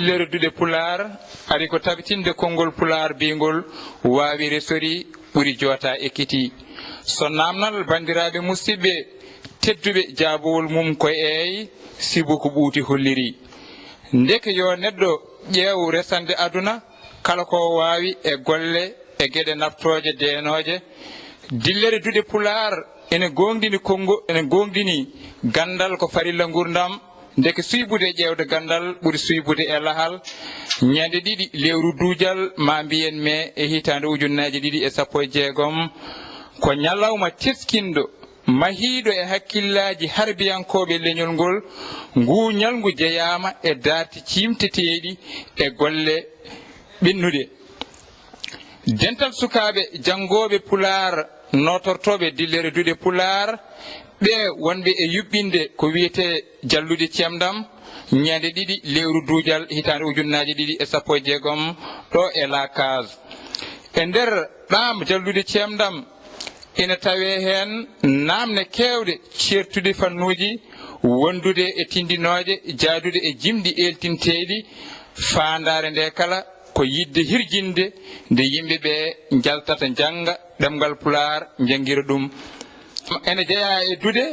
dillere duɗe Pulaar ari ko tabitinde konngol Pulaar bingol waawi resori ɓuri jota ekkiti so namnal bandiraɓe musidɓe tedduɓe jaabowol mum ko eey sibu ko ɓuuti holliri ndeke yo neɗɗo ƴeew resande aduna kala ko waawi e golle e geɗe naftoje deenoje dillere duɗe Pulaar ene gongdini gandal ko farilla gurdam ndeke suybude ƴeewde gandal ɓuri suybude e lahal ñande ɗiɗi lewru duujal ma mbiyen me e hitande ujunnaje ɗiɗi e 16 ko ñalawma teskindo mahiiɗo e hakkillaji harbiyankoɓe leñol ngol ngu ñalngu jeyama e darti cimteteɗi e golle ɓennude dental sukaɓe jangoɓe Pulaar notortoɓe dillere duɗe Pulaar ɓe wonɓe e yuɓɓinde ko wiyete Jalluɗi Ceeɓndam ñande ɗiɗi lewru duujal hitande ujunnaje ɗiɗi e 16 ɗo e El-HADJ e nder ɗam Jalluɗi Ceeɓndam ina tawe hen namne kewɗe certude fannuji wondude e tindinoje jaadude e jimɗi eltinteɗi fandare nde kala ko yidde hirjinde nde yimɓeɓe jaltata janga ɗemgal Pulaar jangira ɗum ene jeeya e duɗe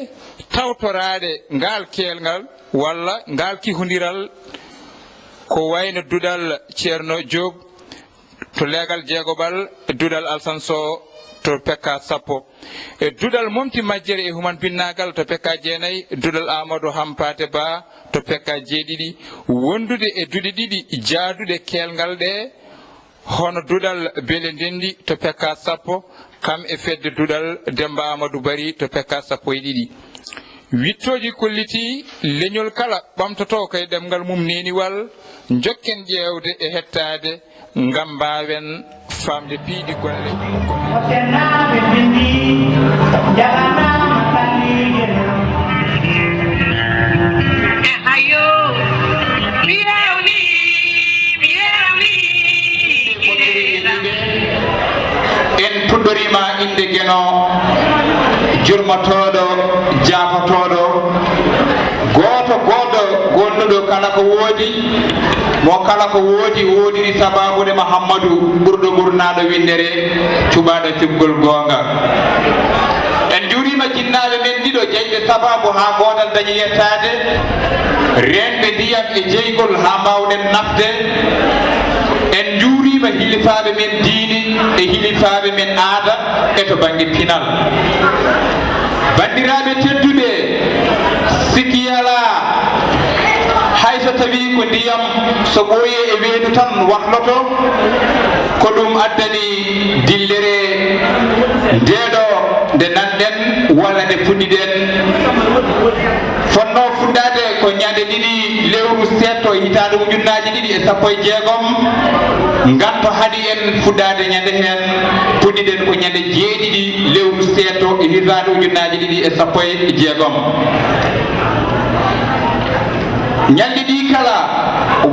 tawtorade ngal kelgal walla ngal kihodiral ko wayno duɗal ceerno Diop to leegal jeegoɓal duɗal Alsan Sow to pekka 10 e duɗal momti majjere e human binnagal to pekka 9 duɗal Amadou Hampate Ba to pekka 7 wondude e duɗe ɗiɗi jaadude kelgal ɗe hono duɗal Bele Ndendi to pekka 10 kam e fedde duɗal Demba Amadou Bari to pekka 12 wittoji kolliti leñol kala ɓamtoto koye ɗemgal mum neniwal jokken ƴeewde e hettade ngam mbawen famde piidi golle en puɗɗorima inde gueno jurmotoɗo jaafotoɗo goto gonnuɗo kala ko woodi mo kala ko woodiri sababude Mahammadou ɓurɗo ɓurnaɗo windere cuɓaɗo cuɓgol gonga en juurima jinnaɓe men ɗiɗo jeyɓe sababu ha gotal dañi yettade renɓe ndiyam e jeygol ha mbawɗen nafde en juurima hilifaɓe men diine e hilifaɓe men aada e to banggue pinal bandiraɓe tedduɓe sikiyala hayso tawi ko ndiyam so ɓooye e weedu tan wahloto ko ɗum addani dillere ndeɗo nde nanɗen walla nde puɗɗiɗen fonno fuɗɗade ko ñande ɗiɗi lewru setto hitande ujunnaje ɗiɗi e 16 ganto haadi en fuɗɗade ñande hen puɗɗiɗen ko ñande 7 lewru setto e hitande ujunnaje ɗiɗi e 16 ñalɗi ɗi kala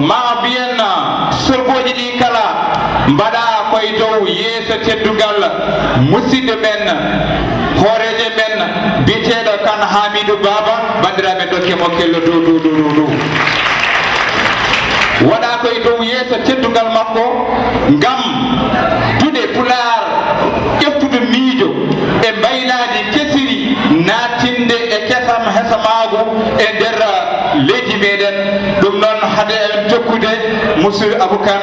ma mbiyen sorboji ɗi kala mbaɗa koye dow yeeso teddugal musidɗo men hooreje men biteɗo kan Hamidou Baba bandiraɓe dokkemo kello dow waɗa koye dow yeeso teddugal makko ngam duɗe Pulaar ƴeftude miijo e mbaylaji kesiri nattinde e kesam hesamago e nder leydi meɗen ɗum noon hade en jokkude monsieur Aboukan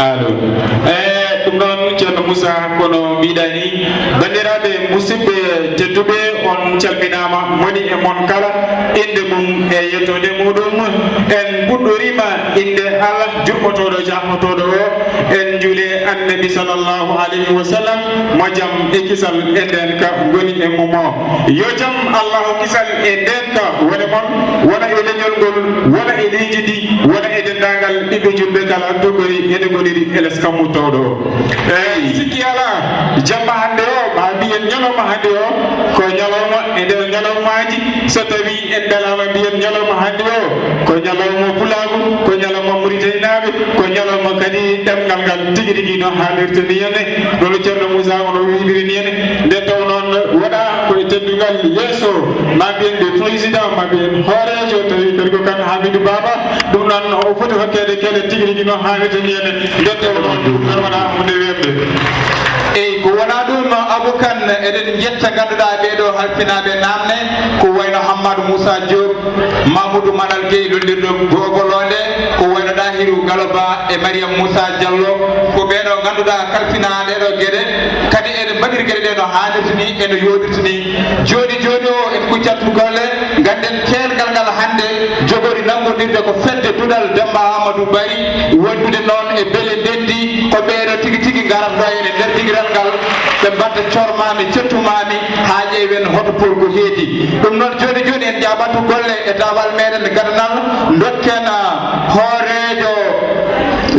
allo ɗum noon ceerno Moussa kono mbiɗani bandiraɓe musidɓe tedduɓe on calminama moni e mon kala inde mum e yettode muɗum en puɗɗorima inde Allah juɓɓotoɗo jahmotoɗo o en juule annabi sallllahu alayhi wa sallam mo jaam e kisal e nden ka goni e mum o yo jaam allahu kisal e nden ka wone mon wona e leñol ngol wona e leydi ndi wona e dendagal ɓiɓɓe julɓe kala dogori ene goniri eles kammuttoɗo eyyi sikki ala jamma hande o ma mbiyen ñalawma hande o ko ñalawma e nder ñalawmaji so tawi en dalama mbiyen ñalawma hande o ko ñalawma Pulagu ko ñalawma Muritani naɓe ko ñalawma kadi ɗemgal ngal tigui rigui no haalirta ni henne ɗolo ceerno Moussa ono wiɓiri ni henne nde taw noon waɗa koye teddu koyngal yeeso mabɓen ɓe président mabɓen hoorejo tawi kadi ko kan Hamidou Baba ɗum noon o foti hokkede kele tigui rigui noon haalirta ni ene ndette o noon ɗum tan wona hunde wemde eyi ko wona ɗum aboukan eɗen jetta ganduɗa ɓeɗo halfinaɓe namne ko wayno Hammadou Moussa Diop Mamoudou Manal Gueye lollirɗo gogolonde ko wayno Dahiru Galoba e Mariam Moussa Diallo ko ɓeɗo ganduɗa kalfina ɗeɗo gueɗe kadi eɗen mbaɗiri gueɗe ɗe no hannirta ni eno yoɗirta ni joni joni o en kuccattu golle ganden kergal ngal hande jogori nangodirde ko fedde duɗal Demba Amadou Bari wondude noon e beele ndendi ko ɓeɗo tigui tigui garatɗo en e nder digiral ngal ɓe mbadda cormami cettumami ha ƴeewen hoto pol ko heedi ɗum noon joni joni en jaɓatu golle e dawal meɗen gadanal dokken hoorejo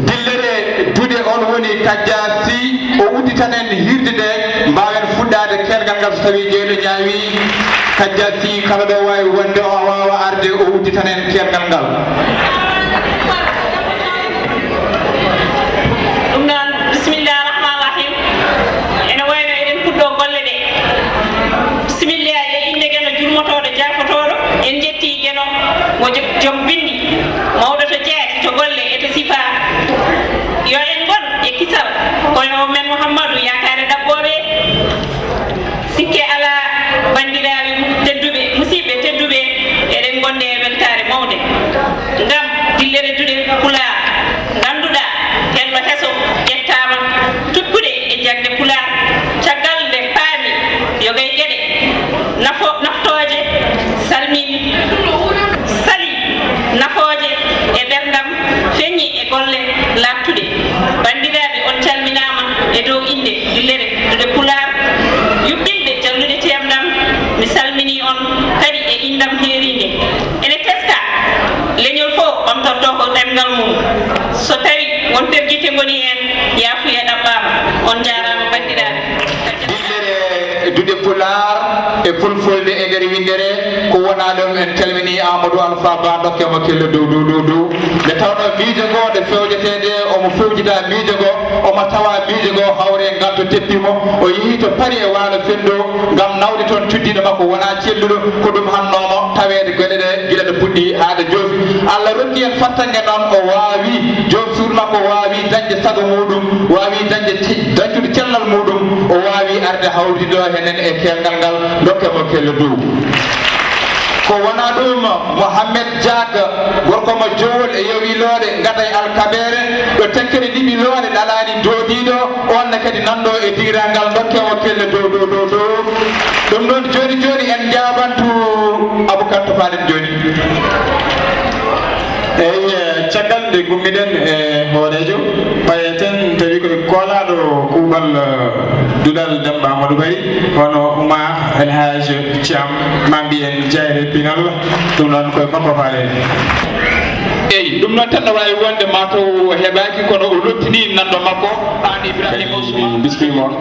dillere duɗe on woni Kadja Sy o udditan en hirde de mbawen fuɗɗade kergal ngal so tawi jeyɗo ñaawi Kadja Sy kala ɗo wawi wonde o wawa arde o udditan en kergal ngal jom bindi mawɗo to jeeyati to golle eto sifa yo en gon e kisal kono men Mouhammadou yakare ɗaɓɓoɓe sikke ala bandiraɓe tedduɓe musidɓe tedduɓe eɗen gonde e weltare mawde ngam dillere duɗe Pulaar ganduɗa hello heso ƴettama tukkude e jagde Pulaar caggal nde faami yogay gueɗe naftoje salmini nafooje e ɓerdam feññi e golle lattuɗe bandiraɓe on calminama e dow inde dillere duɗe Pulaar yuɓɓinde Jalluɗi Ceeɓndam mi salmini on kadi e indam heerinde ene teska leñol fo ɓamtorto ko ɗemgal mum so tawi won terjite goni en yaafuya ɗaɓɓama on jarama bandiraɓe dillere duɗe Pulaar e fulfulde e nder windere ko wona ɗum en calmini Amadou Alpha Ba dokkemo kelle dow nde tawno miijo go nde fewjetede omo fewjita miijo go omo tawa miijo go hawre ngal to teppimo o yeehi to paari e waalo fendo ngam nawde toon cuddiɗo makko wona celluɗo ko ɗum hannomo tawede gueɗe ɗe guila ɗo puɗɗi haade joofi Allah rokki en fattange noon o wawi joom suudu makko wawi dañde sago muɗum wawi dañtude cellal muɗum o wawi arde hawrido henen e kergal ngal dokkemo kelle dow ko wona ɗum Mohamed Diak gorko mo jowol e yowiloɗe gaday alkabere ɗo tekkere ɗiɓi loɗe ɗalani doodiɗo onne kadi nanɗo e dirangal dokkemo kelle dow ɗum noon joni joni en jabantu Aboukan Tofaden joni eyyi caggal nde gummiɗen e hoorejo ɓayeten tawi koɓe kolaɗo kuuɓal duɗal Demba Amadou Bari hono Oumar El-HADJ Thiam mambi en jayre pinal ɗum noon koye makko faale eyi ɗum noon tan no wawi wonde mataw heɓaki kono o lottini nanɗo makko an Ibrahima Ousmane bismima on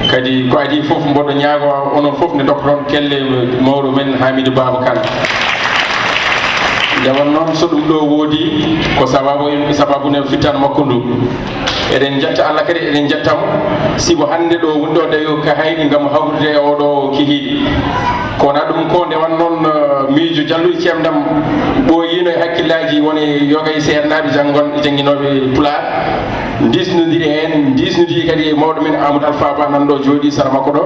kadi ko adi foof mboɗo ñaago onon foof ne dokka toon kelle mawɗo men Hamidou Baba Kane nde won noon so ɗum ɗo woodi ko sababu ne fittano makko ndu eɗen jetta Allah kadi eɗen jettamo sibo hande ɗo woni ɗo dayo ka hayni gam hawrude e oɗo kihiɗi kowona ɗum ko nde wan noon miijo Jalluɗi Ceeɓndam ɓooyino e hakkillaji woni yogay seernaɓe jangguinoɓe Pulaar disnodiri hen disnodiri kadi e mawɗo men Amadou Alpha Ba nanɗo jooɗi sara makko ɗo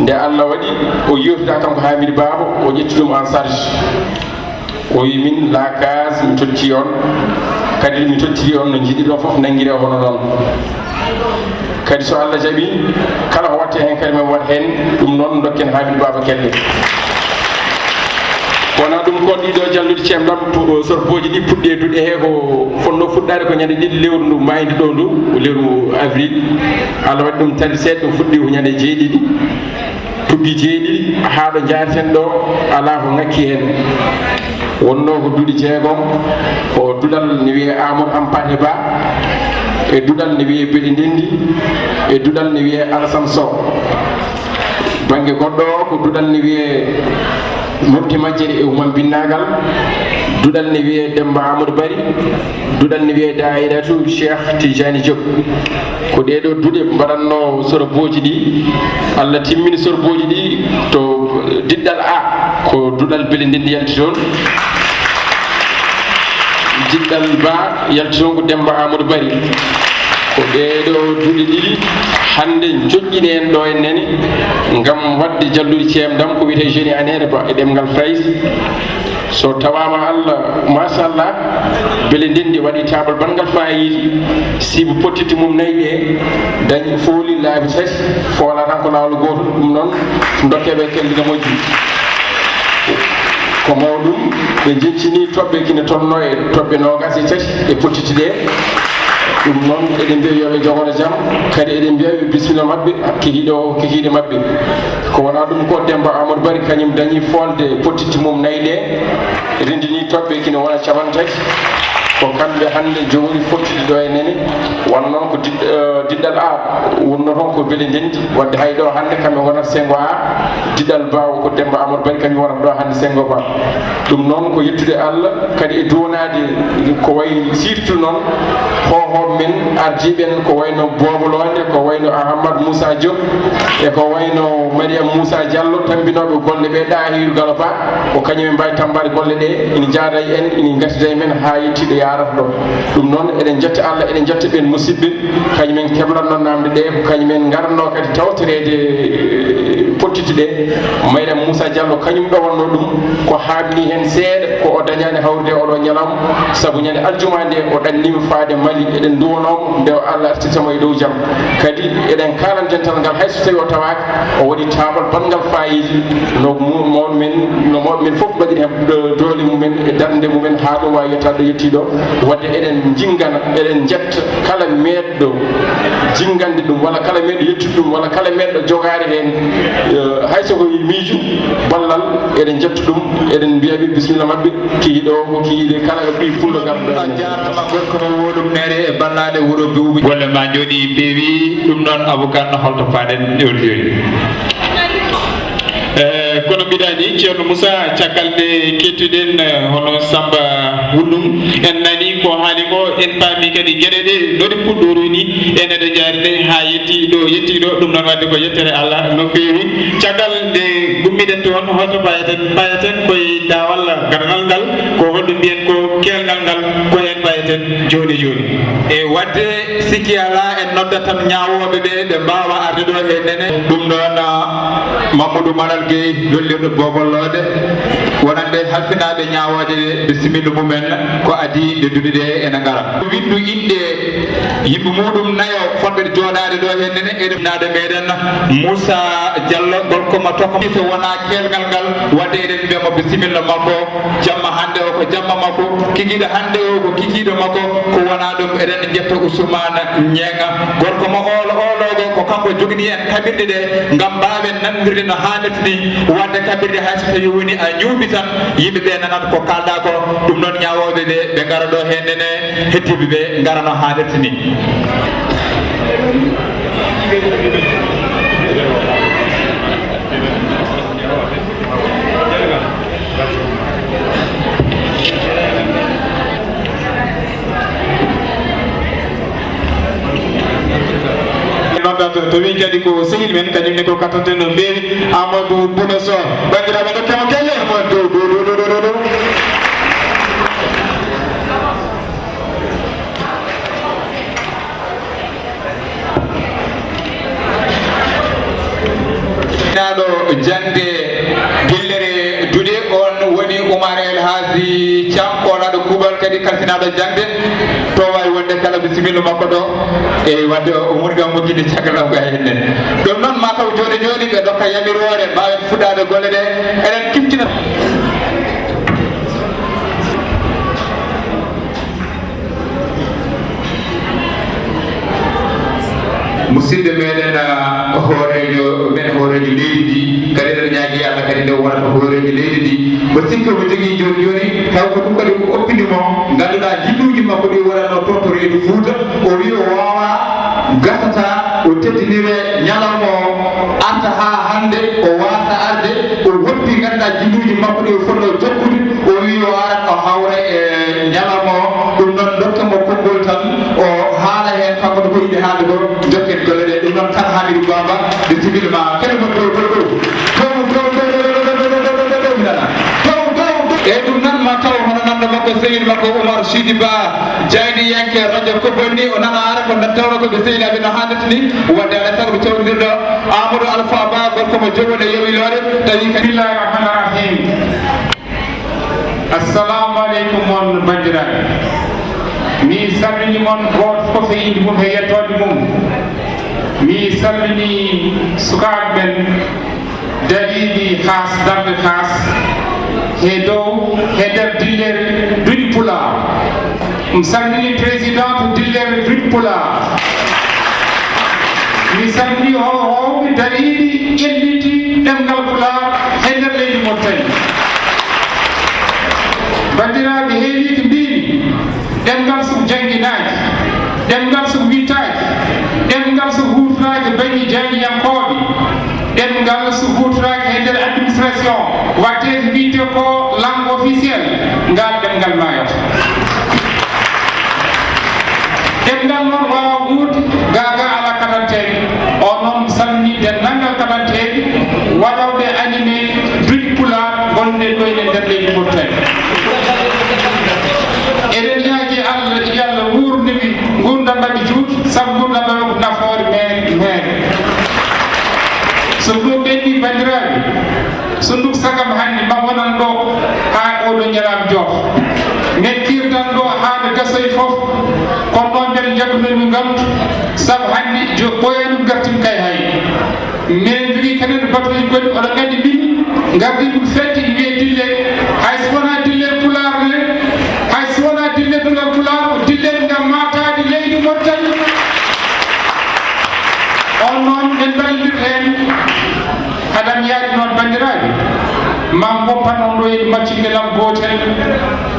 nde Allah waɗi o yewtida kanko Hamidou Baba o ƴetti ɗum en charge o wi min la case mi totti on kadi mi tottiri on no jiiɗi ɗon foof nanguire hono noon kadi so Allah jaaɓi kala ko watte hen kadi min waɗa hen ɗum noon dokken Hamidou Baba kelle wona ɗum ko ɗiɗo Jalluɗi Ceeɓndam sorboji ɗi puɗɗi e duɗe he ko fonno fuɗɗade ko ñande ɗiɗi lewru ndu maydi ɗo ndu lewru avril Allah waɗi ɗum tandi seeɗa ɗum fuɗɗi ko ñande jeeɗiɗi tuggi jeeɗiɗi haa ɗo jaareten ɗo ala ko ngakki hen wonno ko duuɗi jeegom ko duɗal ne wiye Amadou Hampane Ba e duɗal ne wiye Beɗi Ndendi e duɗal ne wiye Alassane Sow banggue goɗɗo ko duɗal ne wiye mofti majjere e umam binnagal duɗal ne wiye Demba Amadou Bari duɗal ne wiye Dairatu Cheikh Tijani Diop ko ɗeɗo duɗe mbaɗanno soroboji ɗi Allah timmini soroboji ɗi to diɗɗal A ko duɗal beele ndendi yalti toon diɗɗal Ba yalti toon ko Demba Amadou Bari ko ɗeɗo duɗe ɗiɗi hande joƴƴini en ɗo en nene ngam wadde jalluɗi ceemdam ko wiyete jeune anere ba e ɗemgal France so tawama Allah machallah beele ndendi waɗi tabal bangal fayidi sibo pottiti mum nayyi ɗe dañi fooli laabi tati foola tan ko lawol gotol ɗum noon dokkeɓe kellina moƴƴi ko mawɗum ɓe jeccini toɓɓe kine tonno e toɓɓe nogas e tati e pottiti ɗe ɗum noon eɗen mbiya yoɓe jogono jaam kadi eɗen mbiya ɓe bisimilla mabɓe kikiɗe mabɓe ko wona ɗum ko Demba Amadou Bari kañum dañi folde pottitti mum nayyi ɗe rendini toɓɓe kine wona capan tati ko kamɓe hande jogori fottide ɗo e nene won noon ko diɗɗal A wonno toon ko beele ndendi wadde hay ɗo hande kamɓe gonata sengo A diɗɗal Ba ko Demba Amadou Bari kañum wonata ɗo hande sengo Ba ɗum noon ko yettude Allah kadi e donade ko wayi surtout noon hohoɓe men arjiɓen ko wayno Bobolonde ko wayno Ahmadou Moussa Diop e ko wayno Mariam Moussa Diallo tambinoɓe golle ɓe ɗahiru Galoba ko kañumen mbawi tambade golle ɗe ina jaada e en ina gattida e men ha yettiɗo yarata ɗo ɗum noon eɗen jetta Allah eɗen jetta ɓen musidɓe kañumen keblanno namde ɗe ko kañumen garanno kadi tawtorede pottiti ɗe Mariam Moussa Diallo kañum ɗowonno ɗum ko haabni hen seeɗa ko o dañani hawrude oɗo ñalawma saabu ñande aljuma nde o ɗannima faade Mali eɗen duwonomo nde Allah artirtamo e dow jaam kadi eɗen kalan dental ngal hayso tawi o tawaka o waɗi tabal bangal fayidi no mawɓe men foof mbaɗiri hen doole mumen e darde mumen ha ɗum wawi yettade ɗo yettiɗo wadde eɗen jingana eɗen jetta kala meɗɗo jingande ɗum walla kala meɗɗo yettude ɗum walla kala meɗɗo jogade hen hayso ko miiju ballal eɗen jetta ɗum eɗen mbiyaɓe bisimilla mabɓe kihiɗo ko kihiɗe kala ko ɓi fullo gam jarama gorko mo woɗum nere e ballade wuuro duuɓi golle ma jooɗi peewi ɗum noon avocat no holto paɗen joni joni kono mbiɗani ceerno Moussa caggal nde kettuɗen hono Samba Wullum en nani ko haali ko en paami kadi gueɗe ɗe noɗe puɗɗoroni en eɗe jaari ɗe ha yettiɗo ɗum noon wadde ko yettere Allah no feewi caggal nde gummiɗen toon holto payaten koye dawal gadanal ngal ko holɗo mbiyen ko kelgal ngal ko hen payaten joni joni e wadde sikki ala en noddat tan ñawoɓe ɓe ɓe mbawa arde ɗo e nene ɗum ɗon Mamadou Malal Gueye lollirɗo Bobollode wonande halfinaɓe ñawode bisimilla mumen ko adi nde duɗe ɗe ene gara windu inde yimɓe muɗum nayo fonɓe joɗade ɗo e nene eɗen nade meɗen Moussa Diallo gorkoma tokko so wona kelgal ngal wadde eɗen mbiyamo bisimilla makko jamma hande o ko jamma makko kikiɗo hande o ko kikiɗo makko ko wona ɗum eɗen jetta Ousmane Ñenga gorko mo ologo ko kanko jogini en kaɓirɗe ɗe gam mbawen nandirde no hannirta ni wadde kaɓirɗe hayso tawi woni a ñuuɓi tan yimɓeɓe nanata ko kalɗa ko ɗum noon ñawoɓe ɓe gara ɗo hen nene hettiɓe ɓe gara no hannirta ni to wi kadi ko sehil men kañumne ko kattante no feewi Amadou Bounoso bandiraɓe dokkemo kelle do naɗo jangde Dillere Duɗe on woni Oumar El-HADJ cankonaɗo kuuɓal kadi kalfinaɗo jangde to wawi wonde kala bisimilla makko ɗo e wadde o murgam moƴƴinde caggal ga henne ɗum noon ma taw joni joni ɓe dokka yamirore mbawen fuɗɗade golle ɗe eɗen kiftina musidɓe meɗen hoorejo men hoorejo leydi ndi kadi eɗen ñaagui Allah kadi nde wonata hoorejo leydi ndi mo sikki omo jogui joni joni taw ko ɗum kadi ko oppinimo ganduɗa jilluji makko ɗi waɗatno toon to reedu Fouta o wi o wawa gasata o teddinire ñalawma o arta ha hande o wasa arde o woppi ganduɗa jilluji makko ɗi fonno jokkude o wi o arat o hawra e ñalawma o ɗum noon dokkamo konngol tan o haala hen kanko no ko yiɗi haalde ko jokken golle ɗe ɗum noon kala haaliri baba de civil ma kene mo dow e ɗum nan ma taw hono nanɗo makko sehil makko Oumar Sidi Ba jayni yenke radio ko bonni o nana ara ko tawno ko ɓe sehil aɓe no hannata ni wadde alay sago ɓe cewdirɗo Amadou Alpha Ba gorko mo joɓone yewilore tawi billahi rahmani rahim assalamu aleykum on bandiraɓe mi salmini moon goto foof e inde mum e yettode mum mi salmini sukaɓe men daliɗi has darde has he dow he nder dillere duɗi Pulaar mi salmini président to dillere duɗi Pulaar mi salmini howɓe dariɗi ƴelliti ɗemgal Pulaar e nder leydi Muritani bandiraɓe heewi ko mbimi ɗemgal so jangguinaji ɗemgal so wittaji ɗemgal so hutoraki bañi jangguiyankoɓe ɗemgal so hutoraki e nder administration watte ko wiyete ko langue officiel ngal ɗemgal mayata ɗemgal noon wawa wuurde gaga ala kaɗanteɓe o noon salmini dennangal kaɗanteɓe waɗawɓe animé duɗi Pulaar gonɗe ɗo e nder leydi Muritani eɗen ñaague Allah yo Allah wurniɓe gurdam mbaɓe juut saabu gurdam mbaɓe ko nafoore mere so ɗum ɓenni bandiraɓe so nduk sagam hannde ma wonan ɗo ha oɗo ñalam joof min kirdan ɗo haade gasoye foof kono noon mbeɗa jaggonimi ngamtu saabu hannde ɓoyanum gartim kay hay minen jogui kenen batuji goɗɗi oɗo gandi min gardi ɗum fedde wiye Dillere hay so wona Dillere Pulaar ne hay so wona Dillere ɗugal Pulaar ko Dillere ngam matade leydi Muritani on noon en ballodir hen haɗam yaadi noon bandiraɓe mam goppan on ɗo e maccingelam gotel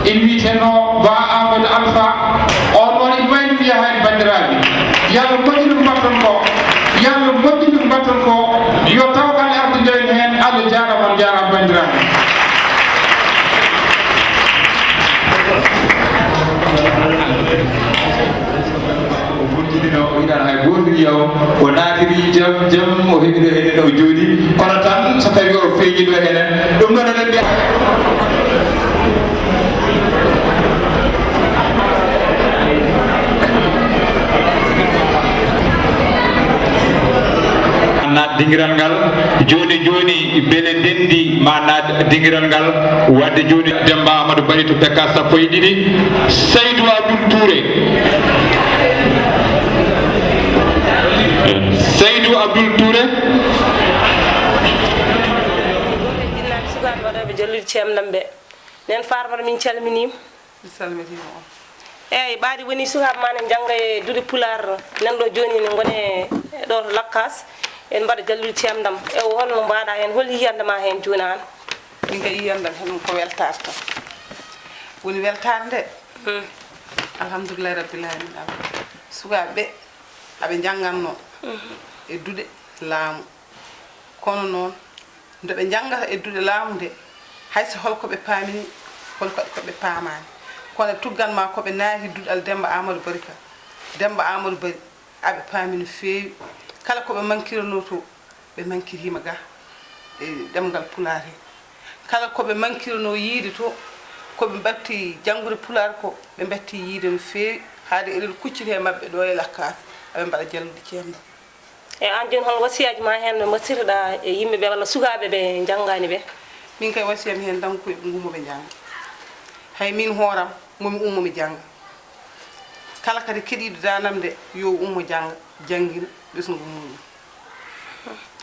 en wiiteno ba Amadou Alpha on noon en wayno wiya hen bandiraɓe yallah moƴƴi ɗum mbatton ko yallah moƴƴi ɗum mbatton ko yo tawgal ardideen hen Allah jarama on jarama bandiraɓe o yiɗata hay goto wiyaw o naatiri jam o heɓino enen o jooɗi kono tan so tawi o feeñiɗo enen ɗum noon eɗen mbiya naat dingiral ngal joni beele ndendi ma naat dingiral ngal wadde joni Demba Amadou Bari to bekka sappo e ɗiɗi Seydou Abdoul Touré Seydou Abdoul Touré jinnaɓe sukaɓe waɗoɓe Jalluɗi Ceeɓndam ɓe nen farmata min calminima mi salmitima on eyyi ɓaadi woni sukaɓe ma ne jangga e duɗe Pulaar nan ɗo joni ne gone ɗo to Lakkas en mbaɗa Jalluɗi Ceeɓndam e holno mbaɗa hen hol yiyandema hen joni an min kay yiyandam hen ko weltare tan woni weltare nde alhamdoulillahi rabbil alamin sukaɓe ɓe aɓe jangganno e duɗe laamu kono noon nde ɓe janggata e duɗe laamu nde hayso holkoɓe paamini koɓe paamani kono tugganma koɓe naati duɗal Demba Amadou Bari ka Demba Amadou Bari aɓe paami no feewi kala koɓe mankirano to ɓe mankirima ga e ɗemgal Pulaar he kala koɓe mankirano yiide to koɓe batti janngude Pulaar ko ɓe batti yiide no feewi haade eɗen kucciti e mabɓe ɗo e Lakkas aɓe mbaɗa Jalluɗi Ceeɓndam e an joni hol wasiyaji ma hen no mbasirɗa e yimɓeɓe walla sukaɓe ɓe janggani ɓe min kay wasiyami hen tan koye ɓe gummoɓe jangga hay min hooram momi ummomi jangga kala kadi keɗiɗo danam nde yo ummo jangga janggina ɓesgu mumum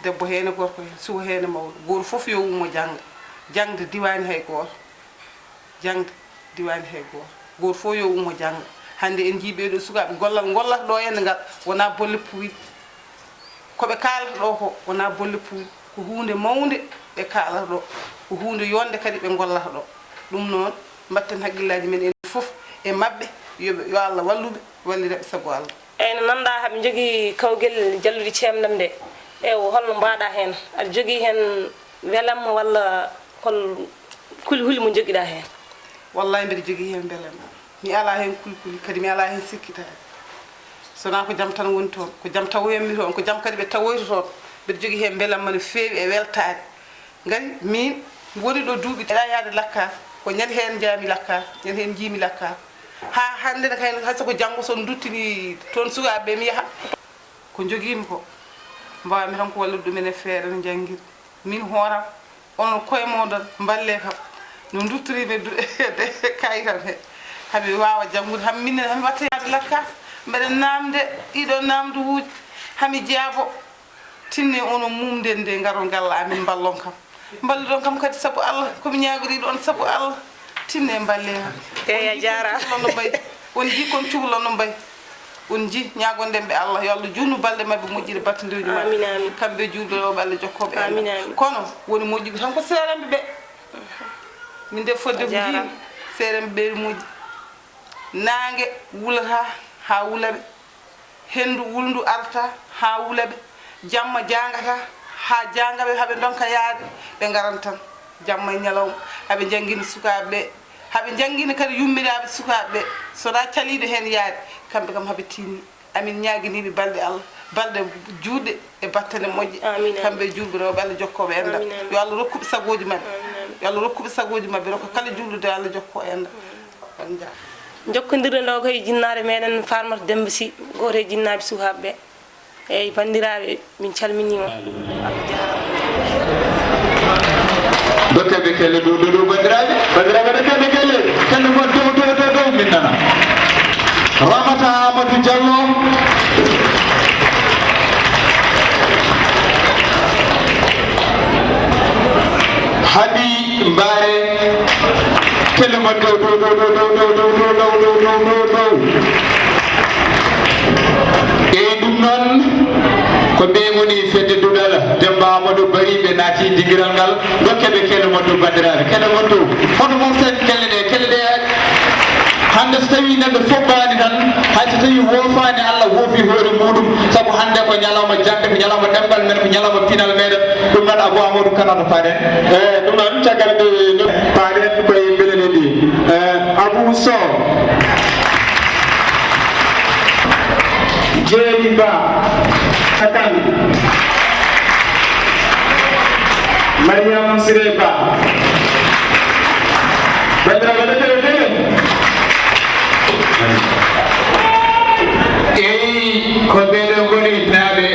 debbo hene gorko hen suwa hene mawɗo goto foof yo ummo jangga jangde diwani hay goto jangde diwani hay goto goto fof yo ummo jangga hande en jiiɓeɗo sukaɓe gollal gollata ɗo enne ngal wona bolle puyɗe koɓe kalata ɗo ko wona bolle puyɗe ko hunde mawde ɓe kalata ɗo ko hunde yonde kadi ɓe gollata ɗo ɗum noon mbatten haqqillaji men en foof e mabɓe yo Allah walluɓe wallireɓe saago Allah eyyi no nanɗa haɓe jogui kawguel Jalluɗi Ceeɓndam nde e holno mbaɗa hen aɗa jogui hen welam walla hol kuli huli mo jogiɗa hen? wallahi mbiɗa jogui hen beele mi ala hen kulkuli kadi mi ala hen sikkitade sona ko jaam tan woni toon ko jaam tawoyanmi toon ko jaam kadi ɓe tawoyto toon mbiɗa jogui hen beelamma no feewi e weltade gari min woni ɗo duuɓi eɗa yaade lakkas ko ñande hen jaami lakkas ñande hen jiimi lakkas ha hande ne kayne hayso ko janggo son duttini toon sukaɓeɓe mi yaha ko joguimi ko mbawmi tan ko wallude ɗumen e feere no jangguiri min hooram onon koye moɗon mballe kam no duttorimi de kayitam he haɓe wawa janggude ham minne hami watta yaade lakkas mbeɗen namde ɗiɗo namduwuji hami jaabo tinne onon mumden nde garon galla amin ballon kam mballe ɗon kam kadi saabu Allah komi ñagori ɗon saabu Allah tinne mballe ham eyi a jarama no mbayi on ji kon cuhlo no mbayi on ji ñagonden ɓe Allah yo Allah junnu balɗe mabɓe moƴƴire battodirji mabɓe kamɓe juuɗoɓe Allah jokkoɓe kono woni moƴƴuɓe tan ko seeremɓe ɓe min de fodde ko jiimi seeremɓe ɓe moƴƴi nangue wulata ha wulaɓe hendu wulndu arta ha wulaɓe jamma jangata ha jangaɓe haɓe donka yaade ɓe garan tan jamma e ñalawma haɓe jangguini sukaɓeɓe haɓe jangguini kadi yummiraɓe sukaɓeɓe sona caliɗo hen yaade kamɓe kam haɓe tini amin ñaguiniɓe balɗe Allah balɗe juuɗe e battane moƴƴe kamɓe julɓe rewɓe Allah jokkoɓe enda yo Allah rokkuɓe sagoji mabɓe yo Allah rokkuɓe sagoji mabɓe rokka kala julɗude Allah jokko enda on jaa jokkodirde ɗo koye jinnare meɗen Farmata Demba Sy goto e jinnaɓe sukaɓeɓe eyyi bandiraɓe min calmini on dokkeɓe kelle dow bandiraɓe dokkeɓe kelle kelle mon dow min nana Ramata Amadou Diallo Hadi Mbare kelle mon dow e ɗum noon ko ɓe woni fedde Duɗal Demba Amadou Bari ɓe naati dingiral ngal dokkeɓe kelle mon dow bandiraɓe kelle mon dow hono moften kelle ɗe hande so tawi neɗɗo foɓɓani tan hay so tawi woofani Allah woofi hoore muɗum saabu hande ko ñalawma jande ko ñalawma ɗemɓal men ko ñalawma pinal meɗen ɗum noon Abou Amadou Kanano faɗen ɗum noon caggal ɓe faɗen koye beɗene ɗi Abou Sow Jeeli Ba Akan Mariam Siré Ba eyi ko ɓeɗo goni naɓe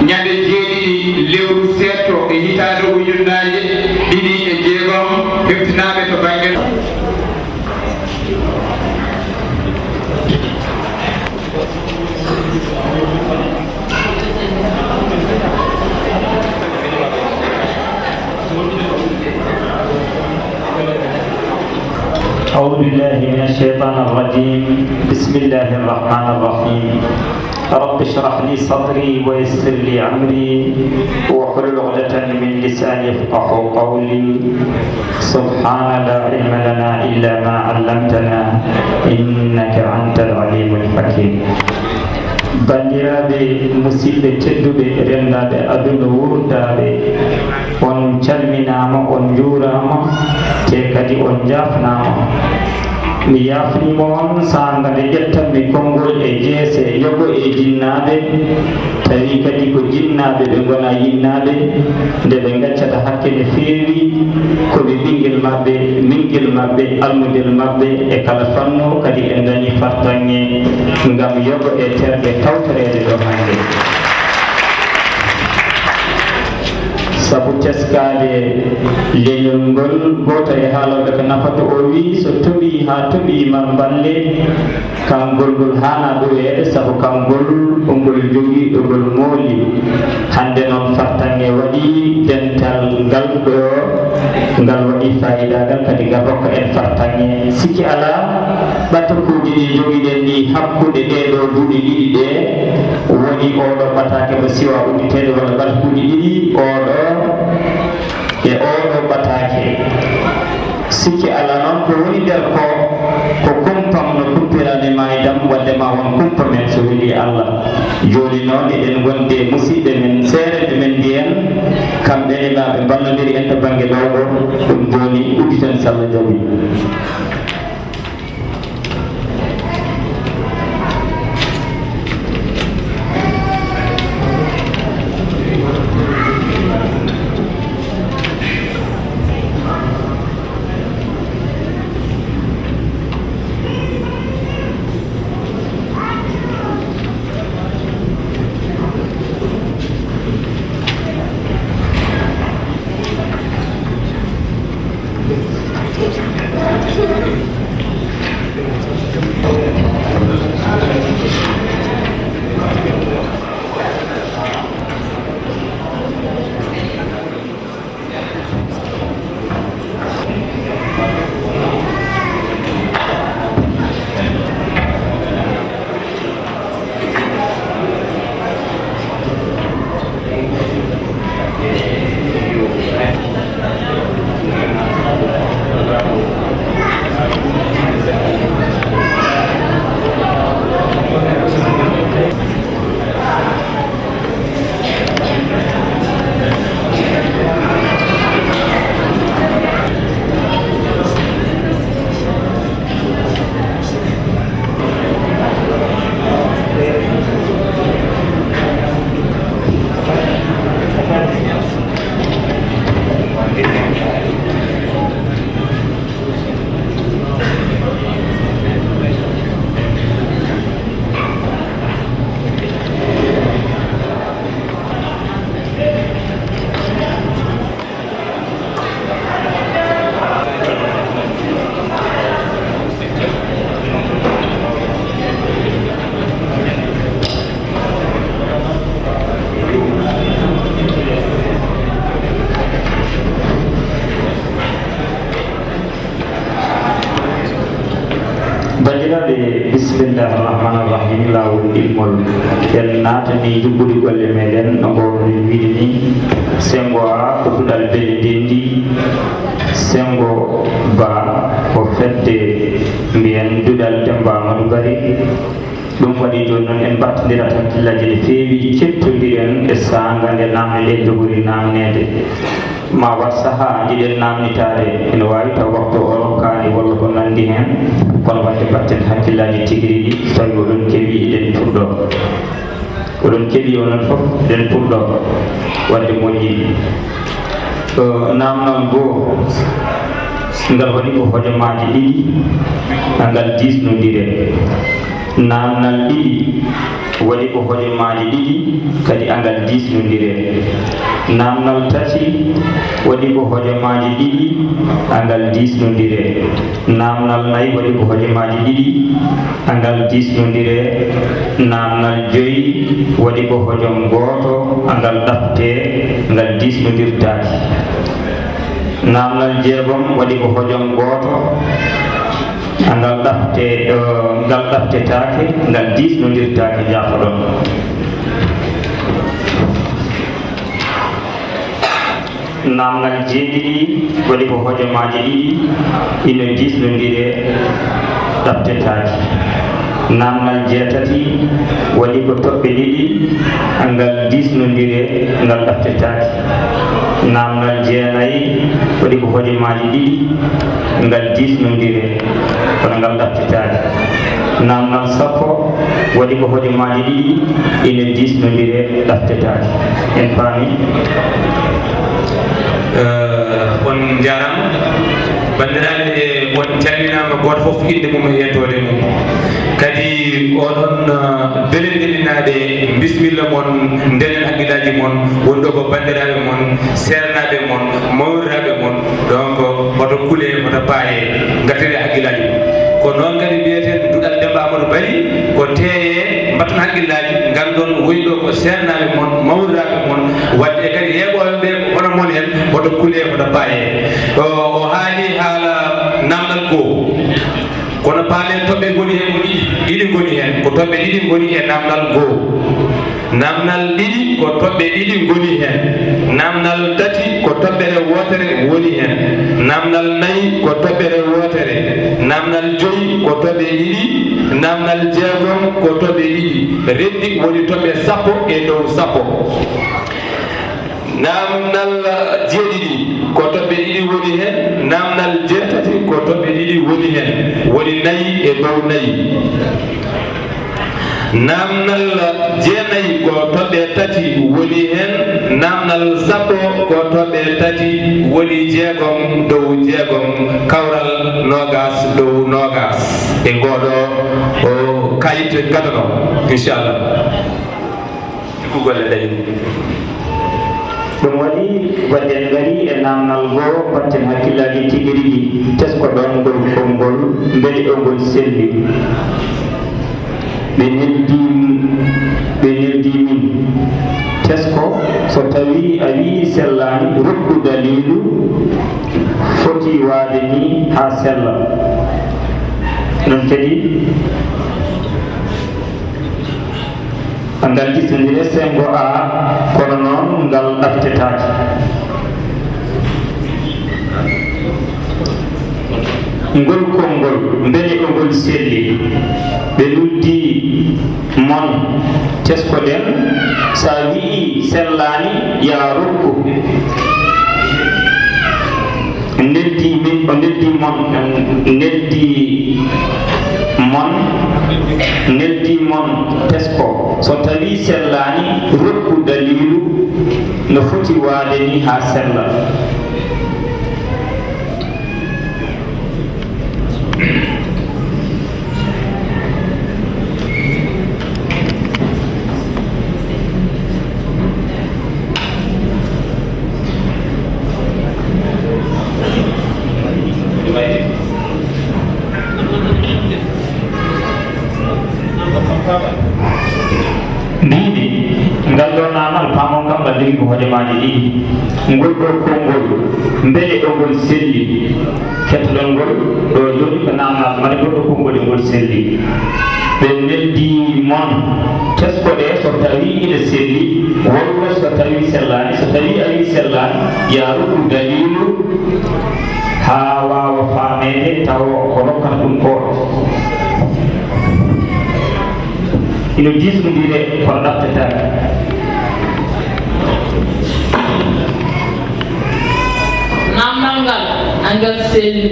ñande jeeɗiɗi lewru setto e hitande ujunnaje ɗiɗi e jeegom heftinaɓe to banggue أعوذ بالله من الشيطان الرجيم بسم الله الرحمن الرحيم رب اشرح لي صدري ويسر لي أمري واحلل عقدة من لساني يفقهوا قولي سبحان لا علم لنا إلا ما علمتنا إنك أنت العليم الحكيم bandiraɓe musidɓe tedduɓe rendaɓe aduna wurdaɓe on calminama on juurama te kadi on jafnama mi yafnima on sangade ƴettanmi konngol e jeese yogo e jinnaɓe tawi kadi ko jinnaɓe ɓe gona yinnaɓe nde ɓe gaccata hakke ne feewi koɓe ɓinguel mabɓe minguel mabɓe almudel mabɓe e kala fanno kadi ɓe dañi fartange ngam yogo e terɗe tawtorede ɗo hande sabu teskade leñol ngol goto e haaloɓe ko nafata o wi so toɓi ha toɓi mar balle kangol ngol hana ɗoyeede sabu kangol ngol jogui ɗo ngol mooli hande noon fartange waɗi dental ngal ɗo ngal waɗi fayidagal kadi ngal rokka en fartange sikki ala ɓatakuji ɗi joguiɗen ɗi hakkude ɗeɗo duuɗi ɗiɗi ɗe woni oɗo ɓatake mo siwa ummiteɗe walla ɓatakuji ɗiɗi oɗo e oɗo ɓatake sikki ala noon ko woni nder ko kumpam no kumpirane ma e dam wadde ma won kumpa men so weeli Allah joni noon eɗen gonde musidɓe men seereɓe men ndiyen kamɓene ma ɓe ballodiri en to banggue lawɗo ɗum joni udditen sallah jaɓi bismillahirrahmanirrahim lawol ilmol en natani jubbuɗi golle meɗen no mbawno wiide ni sengo a ko duɗal bele dendi sengo ba ko fedde mbiyen duɗal demba amadou bari ɗum waɗi joni noon en battidirat hakkillaji ne feewi kettodiren e sanga nde namde nde jogori namnede ma wat saaha jiɗen namnitade ene wawi taw waktu o rokkani walla ko nandi hen kono wadde batten hakkillaji tigui ɗi so tawi oɗon keeɓi eɗen purɗo oɗon keeɓi onon foof eɗen purɗo wadde moƴƴi namnal goo ngal waɗi ko hojomaji ɗiɗi ngal disnodire namnal ɗiɗi waɗi ko hojomaji ɗiɗi kadi angal disnodire namnal tati waɗi ko hojomaji ɗiɗi angal disnodire namnal nayi waɗi ko hojomaji ɗiɗi angal disnodire namnal joyi waɗi ko hojom goto angal ɗafte ngal disnodirtaki namnal jeegom waɗi ko hojom goto ngal ɗaftetake ngal disnodirtake jafoɗon namnal jeeɗiɗi waɗi ko hojomaji ɗiɗi ina disnodire ɗaftetake namnal jeetati waɗi ko toɓɓe ɗiɗi ngal disnodire ngal ɗaftetake namnal jeenayi waɗi ko hojomaji ɗiɗi ngal disnodire kono ngal ɗaftetake namnal sappo waɗi ko hojomaji ɗiɗi ina disnodire ɗaftetake en paami on jaram bandiraɓe on calminama goto foof inde mum e yettode mum kadi oɗon belendelinaɗe bisimilla moon ndenen haqqillaji moon wonɗo ko bandiraɓe moon sernaɓe moon mawriraɓe moon donc oto kuule oto paaye gartire haqqillaji ko noon kadi mbiyeten duɗal demba amadou bari ko teeye mbatton haqqillaji gandon woyɗo ko sernaɓe moon mawriraɓe moon wadde kadi yeɓoɓe ɓe hono moon en oto kuule oto paaye o haali haala namdal goo kono paalen toɓɓe goni hen ko ɗiɗi goni hen ko toɓɓe ɗiɗi goni e namdal goo namdal ɗiɗi ko toɓɓe ɗiɗi goni hen namdal tati ko toɓɓere wotere woni hen namdal nayi ko toɓɓere wotere namdal joyi ko toɓɓe ɗiɗi namdal jeegom ko toɓɓe ɗiɗi reddi woni toɓɓe sappo e dow sappo namdal jeeɗiɗi ko toɓɓe ɗiɗi woni hen namdal jeetati ko toɓɓe ɗiɗi woni hen woni nayi e dow nayi namdal jeenayi ko toɓɓe tati woni hen namdal sappo ko toɓɓe tati woni jeegom dow jeegom kawral nogas dow nogas e ngoɗo o kayit gadano inchallah ko golle ɗayi ɗum waɗi wadden gari e namdal goo batten hakkillaji tigui rigui tesko ɗon ngol konngol beele o ngol selli ɓe neldi min tesko so tawi a wi sellani rokku dalilu foti waade ni ha sella non kadi ngal kisodire sengo a kono noon ngal ɗaftetaki ngol konngol beele o ngol selli ɓe luddi mon teskoɗen sa wii sellani ya rokku neldi min o neldi mon neldi mon tesko so tawi sellani rokku dalilu no foti waade ni ha sella mbimi ngal ɗo nanal pamon kam ɓalliri ko hojemaji ɗiɗi ngol ɗo konngol beele ɗo ngol selli kettoɗon ngol ɗo joni ko namnal mane goɗɗo konngol e ngol selli ɓe neldi mon teskoɗe so tawi ine selli wolwo so tawi sellani so tawi a wi sellani ya rokku dalilu ha wawa famede taw ko rokkata ɗum ko ino disnodire kono ɗaftetake namdal ngal angal selli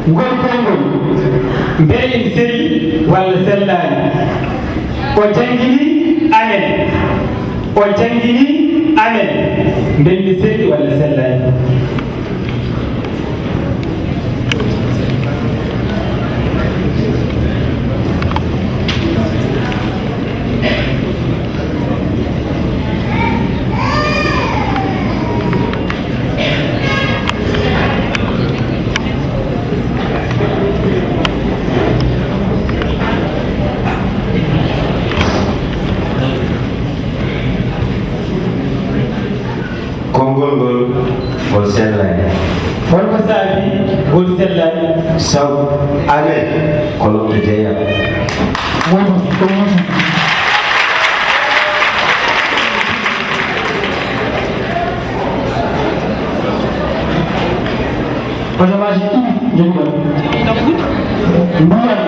ngol konngol mbeɗen selli walla sellani o jangini amen o jangini amen mbeɗmi selli walla sellani holko saabi ngol sellani saw amen ko lobde jeeya hojomaji ɗiɗi jogol mbiyam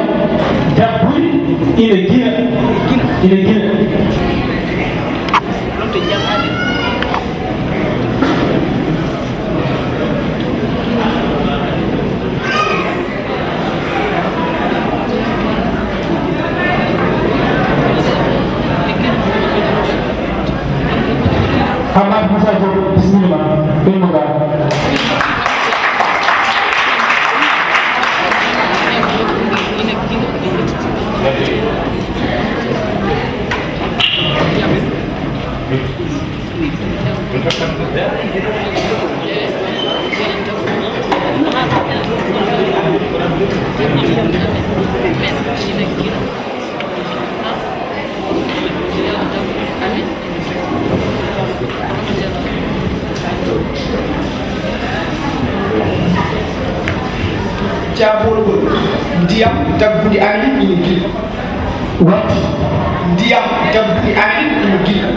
dabbude ina gina Hamad Musa Diop bismillah ɗum ga jaabolgol ndiyam dabbude amen ina gila wat ndiyam dabbude amen ina gila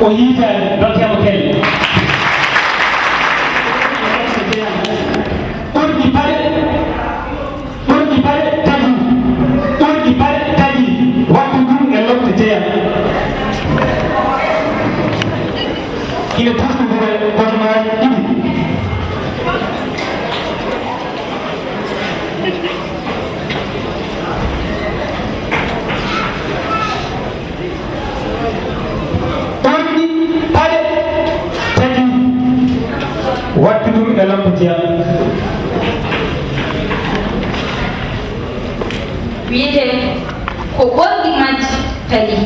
o yiitaade dokkemo kelle ɓorɗi paɗe tagi wattu ɗum e lofte jeya ina tasnodire gotomaji ɗiɗi ɓorɗi paɗe tagi wattu ɗum e lofte jeya wiyete ko ɓorɗi majji tagi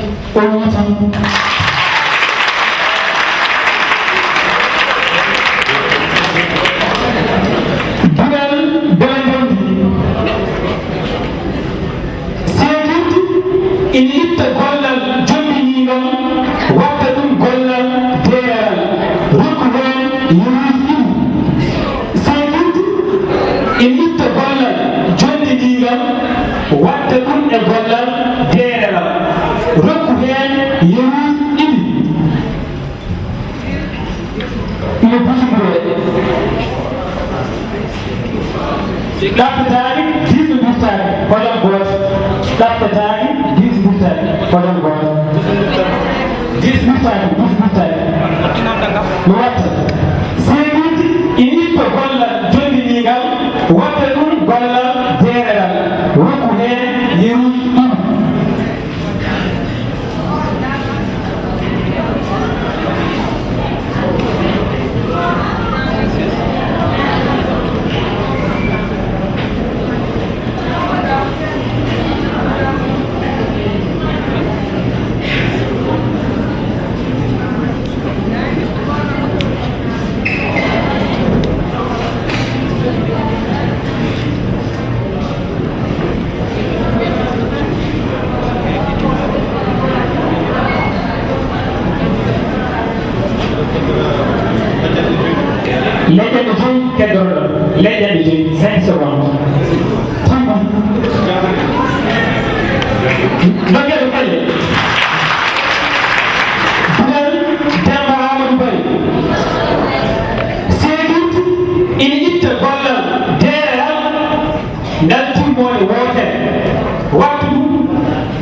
dugal belendondi seedirdi ina itta gollal jombiniɗon watta ɗum gollal deeral rokku hen yuruji ɗiɗi seedirdi ina itta gollal jondiniɗon watta ɗum e gollal deeral rokku hen yuruji ɗiɗi ina busugore ɗaɓɓetaani 10 ɓurtaani hoɗon gooto ɗaɓɓetaani 10 ɓurtaani hoɗon gooto 10 ɓurtaani no watta seeɗiɗi ina itta gollal jondiniigal watta ɗum gollal deereral rokku heen yeruuji ɗiɗi leƴƴeɗe joyi keddoroɗo leƴƴeɗe joyi 5 secondes dokkeɗo kelle dugal demba amadou bari seedirti ina itta gollal deeral ngal timmode wootere wattu ɗum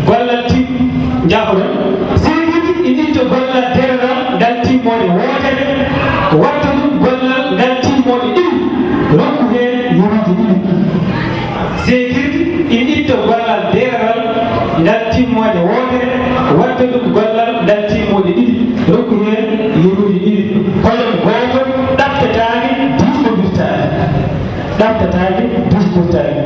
gollal tim jahoɗon seedirti ina itta gollal deeral ngal timmode wootere watta ɗum gollal ngal timmode ɗiɗi rokku heen yuruji ɗiɗi seedirti ina itta gollal deeral ngal timmode wootere watta ɗum gollal ngal timmode ɗiɗi rokku heen yuruji ɗiɗi hoɗon gooto ɗaɓtetaani 10 ko ɓurtaani ɗaɓtetaani 10 ɓurtaani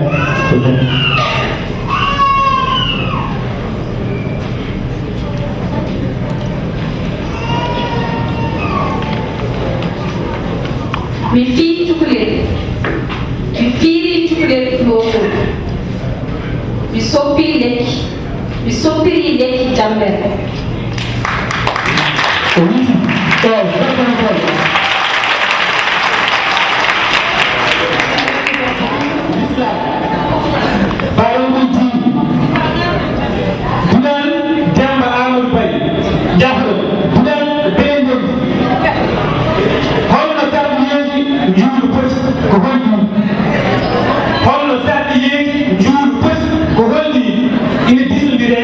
mi fii cukalel mi fiiri cukalel lowol mi soppiri lekki jambere baromuji dugal demba amadou bari jahɗo dugal belendondi holno sarɗiyeji juuɗo poti ko holli holno sarɗiyeji juuɗo poti ko holli ina disodire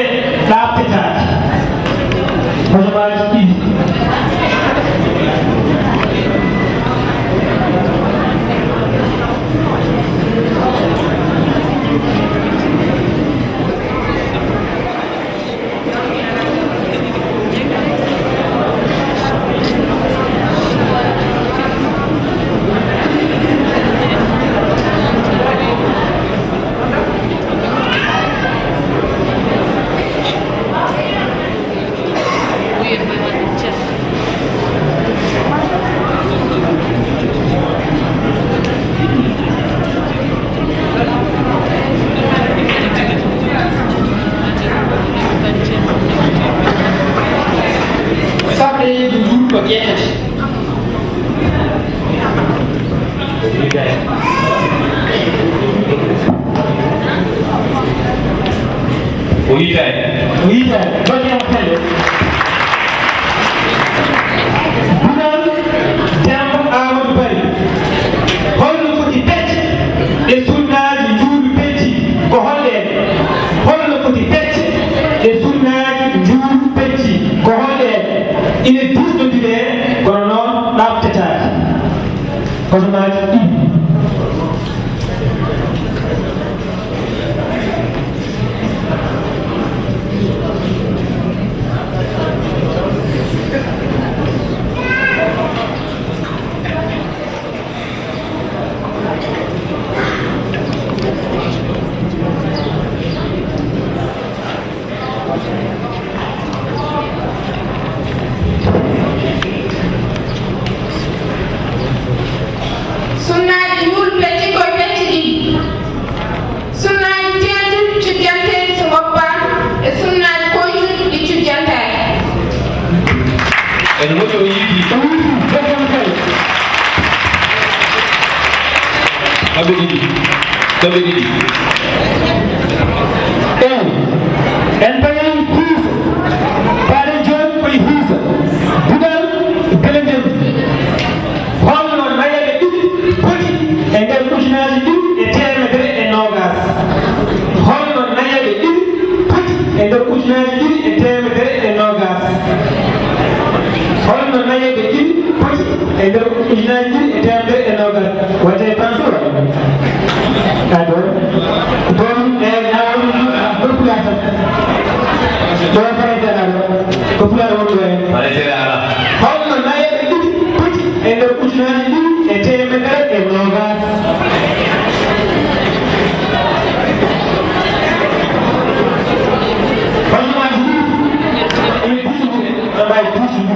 ɗaɓtetaaki hojomaji ɗiɗi yiitaade goƴƴam kelle bunal Demba Amadou Bari holno foti pecce e sunnaaji njuuɗu pecci ko holle holno foti pecce e sunnaaji njuuɗu pecci ko holle ine dusnodire kono noon ɗaftetaaki hotomaji ɗi sunnaji ñuul pecci koye pecci ɗiɗi sunnaji tentuɗi cujjanteɗi so goppama e sunnaji koytuɗi ɗi cujjantaki en moƴi o yiɗi kamɓe ɗiɗi en payen hiisa paɗe joni koye hiisa budal bele ndem holno nayaɓe ɗiɗi poti e nder ujunaji ɗiɗi e temedere e nogas holno nayaɓe ɗiɗi poti e nder ujunaji ɗiɗi e temedere e nogas holno nayaɓe ɗiɗi poti e nder ujunaji ɗiɗi e temedere e nogas watte pansura adon don e population don fareseralo population wonɗo en fareserala holno nayaɓe ɗiɗi poti e nder ujunaji ɗiɗi e temedere e nogas hojomaji ɗi ene dusuɗe no mbawi dusuɗi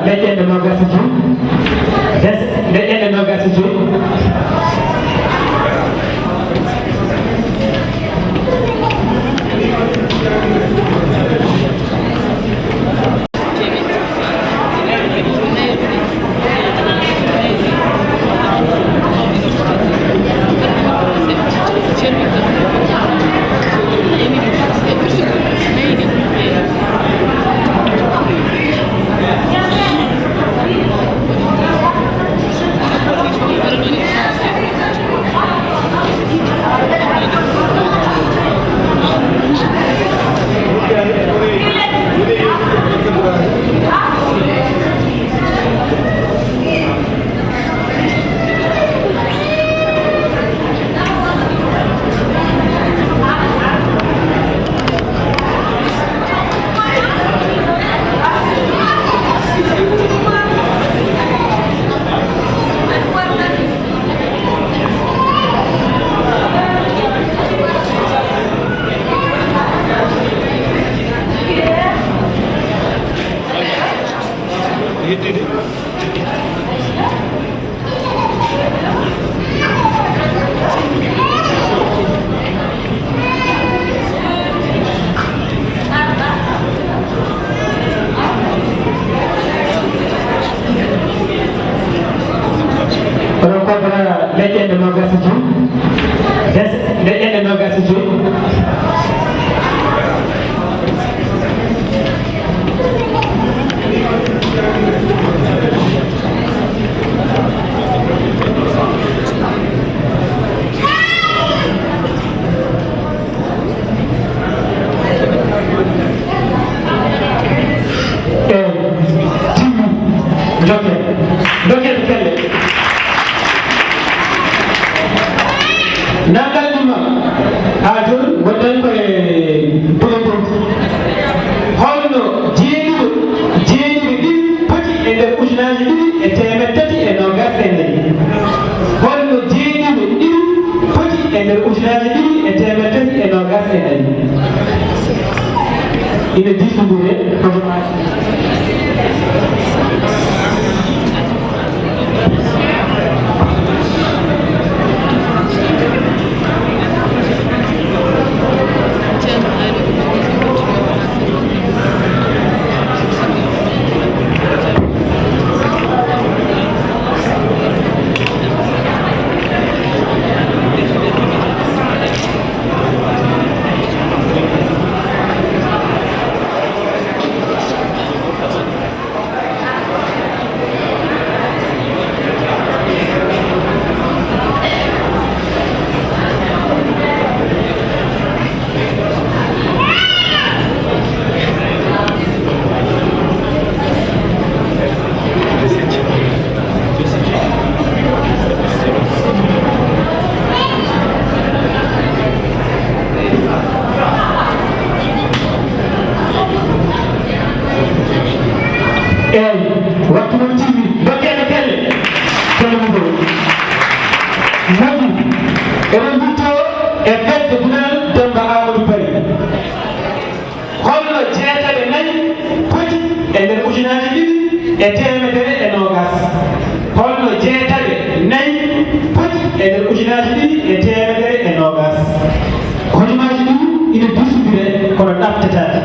leƴƴende nogasi joyi leƴƴende nogasi joyi leƴƴende nogas e joyi leƴƴende nogas e joyi dokel kelle nangal ɗima ha joni gonɗen koye ɓoyɗon holno jeeɗiɗo ɗi poti e nder ujunaji ɗiɗi e temet tati e nogas e nayyi holno jeeɗiɗo ɗiɗi poti e nder ujunaji ɗiɗi e temet tati e nogas e nayyi ina disodire hojomaji waktu mon timmi dokkede kelle kelle mo ɗo moƴi eɗen dutto e fedde dunal demba amadou bari holno jeetaɓe nayi poti e nder ujunaji ɗiɗi e temedere e nogas holno jeetaɓe nayi poti e nder ujunaji ɗiɗi e temedere e nogas hojumaji ɗum ina dusodire kono ɗaftetake